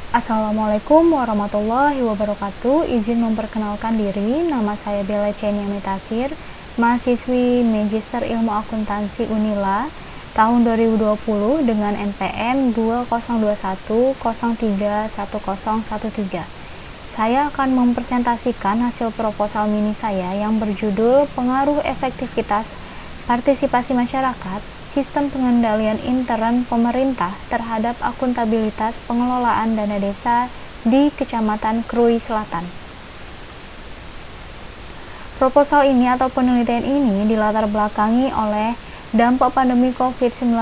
Assalamualaikum warahmatullahi wabarakatuh. Izin memperkenalkan diri, nama saya Bella Chenia Metasir, mahasiswi Magister Ilmu Akuntansi Unila tahun 2020 dengan NPM 2021031013. Saya akan mempresentasikan hasil proposal mini saya yang berjudul Pengaruh Efektivitas Partisipasi Masyarakat Sistem Pengendalian Intern Pemerintah terhadap Akuntabilitas Pengelolaan Dana Desa di Kecamatan Krui Selatan. Proposal ini atau penelitian ini dilatar belakangi oleh dampak pandemi COVID-19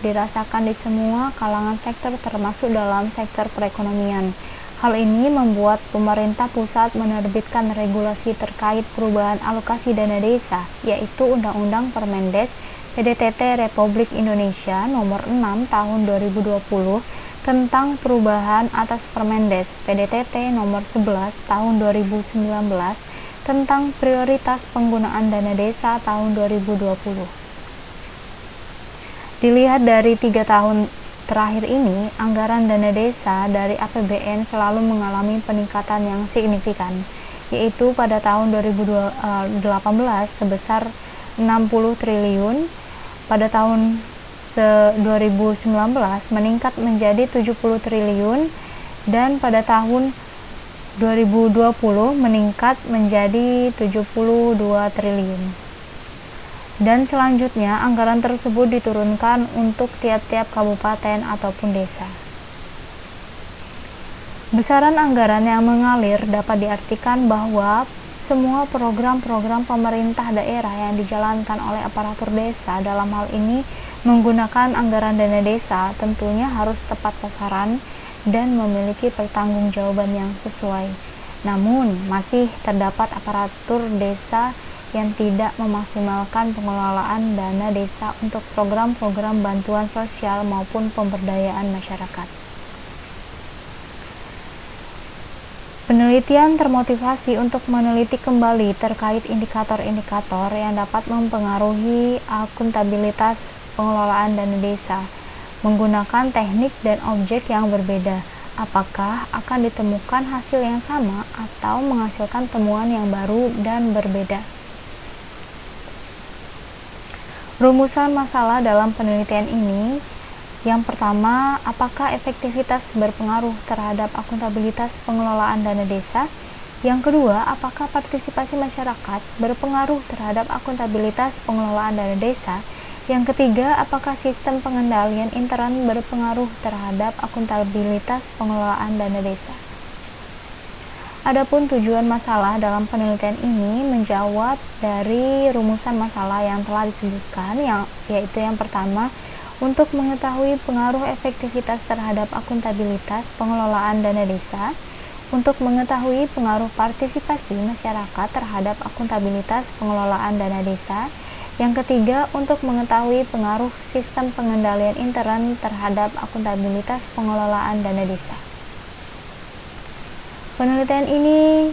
dirasakan di semua kalangan sektor termasuk dalam sektor perekonomian. Hal ini membuat pemerintah pusat menerbitkan regulasi terkait perubahan alokasi dana desa, yaitu Undang-Undang Permendes PDTT Republik Indonesia Nomor 6 Tahun 2020 tentang perubahan atas Permendes PDTT Nomor 11 Tahun 2019 tentang prioritas penggunaan dana desa tahun 2020. Dilihat dari 3 tahun terakhir ini, anggaran dana desa dari APBN selalu mengalami peningkatan yang signifikan, yaitu pada tahun 2018 sebesar 60 triliun, pada tahun 2019 meningkat menjadi 70 triliun, dan pada tahun 2020 meningkat menjadi 72 triliun. Dan selanjutnya anggaran tersebut diturunkan untuk tiap-tiap kabupaten ataupun desa. Besaran anggaran yang mengalir dapat diartikan bahwa semua program-program pemerintah daerah yang dijalankan oleh aparatur desa dalam hal ini menggunakan anggaran dana desa tentunya harus tepat sasaran dan memiliki pertanggungjawaban yang sesuai. Namun, masih terdapat aparatur desa yang tidak memaksimalkan pengelolaan dana desa untuk program-program bantuan sosial maupun pemberdayaan masyarakat. Penelitian termotivasi untuk meneliti kembali terkait indikator-indikator yang dapat mempengaruhi akuntabilitas pengelolaan dana desa menggunakan teknik dan objek yang berbeda. Apakah akan ditemukan hasil yang sama atau menghasilkan temuan yang baru dan berbeda? Rumusan masalah dalam penelitian ini: yang pertama, apakah efektivitas berpengaruh terhadap akuntabilitas pengelolaan dana desa? Yang kedua, apakah partisipasi masyarakat berpengaruh terhadap akuntabilitas pengelolaan dana desa? Yang ketiga, apakah sistem pengendalian intern berpengaruh terhadap akuntabilitas pengelolaan dana desa? Adapun tujuan masalah dalam penelitian ini menjawab dari rumusan masalah yang telah disebutkan, yaitu yang pertama, untuk mengetahui pengaruh efektivitas terhadap akuntabilitas pengelolaan dana desa, untuk mengetahui pengaruh partisipasi masyarakat terhadap akuntabilitas pengelolaan dana desa, yang ketiga, untuk mengetahui pengaruh sistem pengendalian intern terhadap akuntabilitas pengelolaan dana desa. Penelitian ini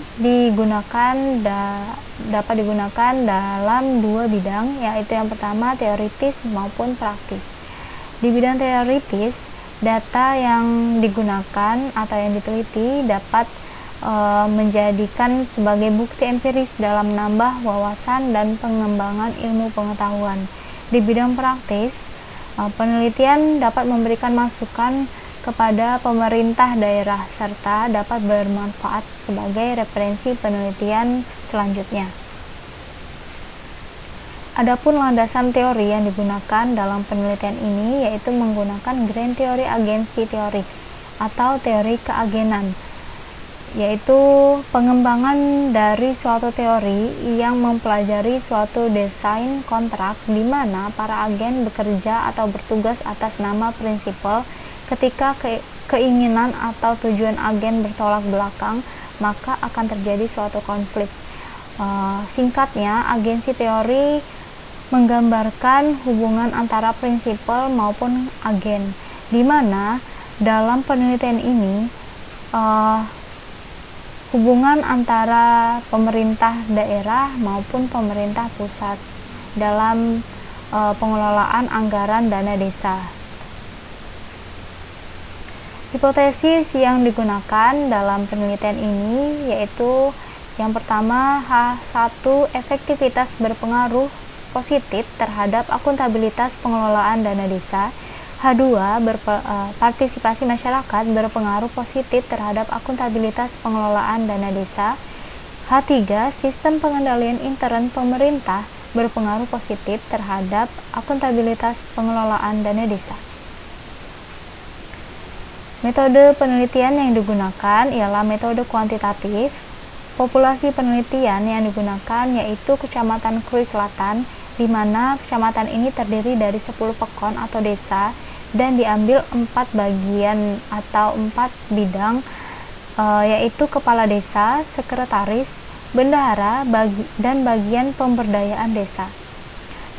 dapat digunakan dalam dua bidang, yaitu yang pertama teoritis maupun praktis. Di bidang teoritis, data yang digunakan atau yang diteliti dapat menjadikan sebagai bukti empiris dalam menambah wawasan dan pengembangan ilmu pengetahuan. Di bidang praktis, penelitian dapat memberikan masukan kepada pemerintah daerah serta dapat bermanfaat sebagai referensi penelitian selanjutnya. Adapun landasan teori yang digunakan dalam penelitian ini yaitu menggunakan grand teori agensi teori atau teori keagenan, yaitu pengembangan dari suatu teori yang mempelajari suatu desain kontrak di mana para agen bekerja atau bertugas atas nama prinsipal. Ketika keinginan atau tujuan agen bertolak belakang, maka akan terjadi suatu konflik. Singkatnya, agensi teori menggambarkan hubungan antara prinsipal maupun agen, di mana dalam penelitian ini hubungan antara pemerintah daerah maupun pemerintah pusat dalam pengelolaan anggaran dana desa. Hipotesis yang digunakan dalam penelitian ini yaitu yang pertama, H1 efektivitas berpengaruh positif terhadap akuntabilitas pengelolaan dana desa. H2 partisipasi masyarakat berpengaruh positif terhadap akuntabilitas pengelolaan dana desa. H3 sistem pengendalian intern pemerintah berpengaruh positif terhadap akuntabilitas pengelolaan dana desa. Metode penelitian yang digunakan ialah metode kuantitatif. Populasi penelitian yang digunakan yaitu Kecamatan Krui Selatan, di mana kecamatan ini terdiri dari 10 pekon atau desa dan diambil 4 bagian atau 4 bidang, yaitu kepala desa, sekretaris, bendahara, dan bagian pemberdayaan desa.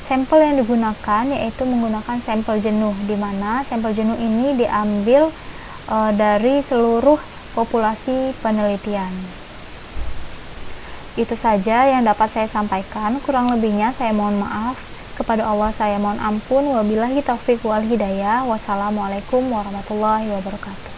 Sampel yang digunakan yaitu menggunakan sampel jenuh, di mana sampel jenuh ini diambil dari seluruh populasi penelitian. Itu saja yang dapat saya sampaikan, kurang lebihnya saya mohon maaf. Kepada Allah saya mohon ampun. Wabillahi taufiq wal hidayah. Wassalamualaikum warahmatullahi wabarakatuh.